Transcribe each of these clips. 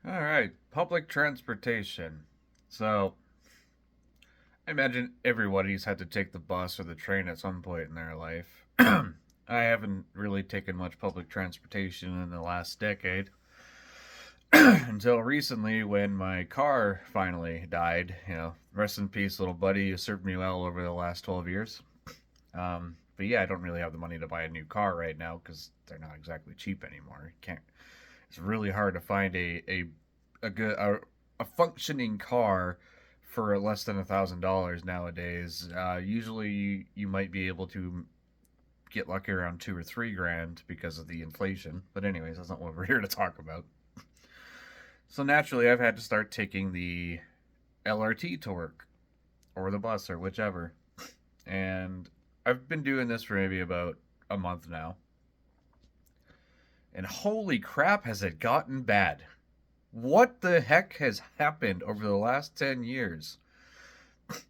All right, public transportation. So, I imagine everybody's had to take the bus or the train at some point in their life. I haven't really taken much public transportation in the last decade until recently when my car finally died. Rest in peace, little buddy. You served me well over the last 12 years. But yeah, I don't really have the money to buy a new car right now because they're not exactly cheap anymore. You can't. It's really hard to find a good a functioning car for less than $1,000 nowadays. Usually, you might be able to get lucky around 2 or 3 grand because of the inflation. But anyways, that's not what we're here to talk about. So naturally, I've had to start taking the LRT to work, or the bus, or whichever. And I've been doing this for maybe about a month now. And holy crap, has it gotten bad. What the heck has happened over the last 10 years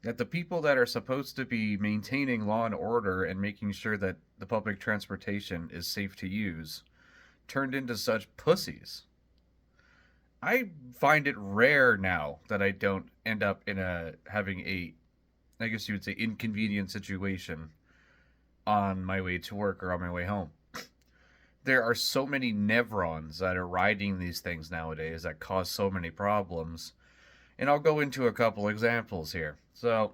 that the people that are supposed to be maintaining law and order and making sure that the public transportation is safe to use turned into such pussies? I find it rare now that I don't end up in having a, I guess you would say, inconvenient situation on my way to work or on my way home. There are so many Nevrons that are riding these things nowadays that cause so many problems. And I'll go into a couple examples here. So,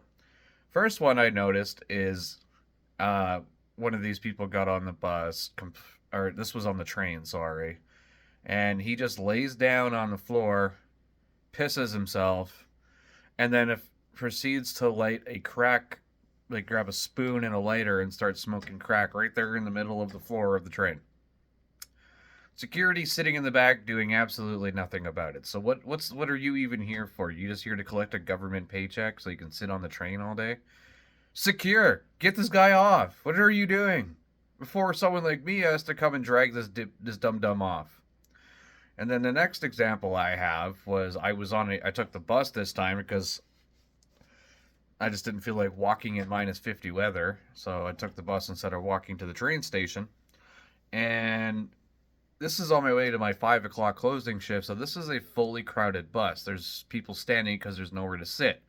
first one I noticed is uh, one of these people got on the bus, or this was on the train, sorry, and he just lays down on the floor, pisses himself, and then if proceeds to light a crack, like grab a spoon and a lighter and start smoking crack right there in the middle of the floor of the train. Security sitting in the back doing absolutely nothing about it. So what are you even here for? You just here to collect a government paycheck so you can sit on the train all day? Secure, get this guy off. What are you doing? Before someone like me has to come and drag this dumb dumb off. And then the next example I have was I took the bus this time because I just didn't feel like walking in -50 weather, so I took the bus instead of walking to the train station. And this is on my way to my 5 o'clock closing shift, so this is a fully crowded bus. There's people standing because there's nowhere to sit,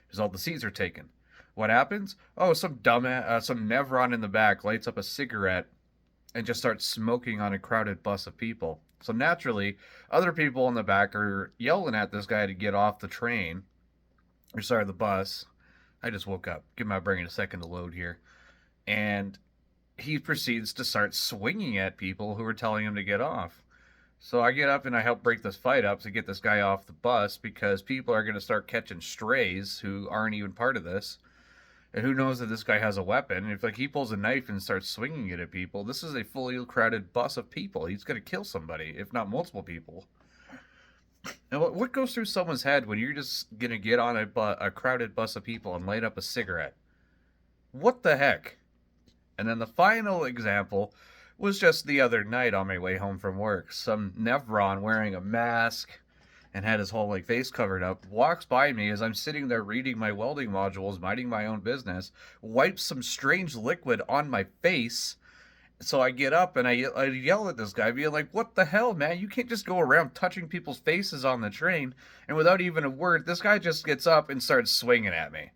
because all the seats are taken. What happens? Oh, some some Nevron in the back lights up a cigarette and just starts smoking on a crowded bus of people. So naturally, other people in the back are yelling at this guy to get off the train, or sorry, the bus. I just woke up. Give my brain a second to load here. And he proceeds to start swinging at people who are telling him to get off. So I get up and I help break this fight up to get this guy off the bus because people are going to start catching strays who aren't even part of this. And who knows that this guy has a weapon? And if like he pulls a knife and starts swinging it at people, this is a fully crowded bus of people. He's going to kill somebody, if not multiple people. And what goes through someone's head when you're just going to get on a crowded bus of people and light up a cigarette? What the heck? And then the final example was just the other night on my way home from work. Some Nevron wearing a mask and had his whole like face covered up walks by me as I'm sitting there reading my welding modules, minding my own business, wipes some strange liquid on my face. So I get up and I yell at this guy, being like, "What the hell, man? You can't just go around touching people's faces on the train." And without even a word, this guy just gets up and starts swinging at me.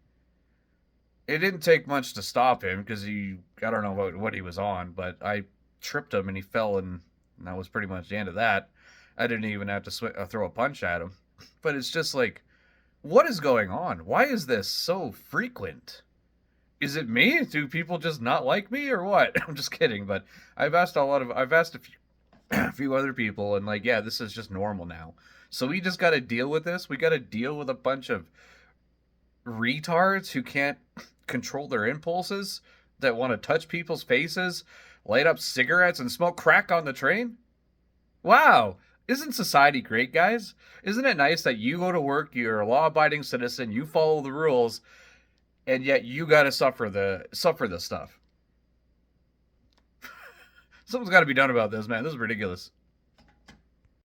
It didn't take much to stop him because I don't know what he was on, but I tripped him and he fell, and that was pretty much the end of that. I didn't even have to throw a punch at him. But it's just like, what is going on? Why is this so frequent? Is it me? Do people just not like me or what? I'm just kidding, but I've asked a few, a few other people, and like, yeah, this is just normal now. So we just got to deal with this. We got to deal with a bunch of retards who can't control their impulses, that want to touch people's faces, light up cigarettes, and smoke crack on the train? Wow. Isn't society great, guys? Isn't it nice that you go to work, you're a law-abiding citizen, you follow the rules, and yet you got to suffer the stuff? Something's got to be done about this, man. This is ridiculous.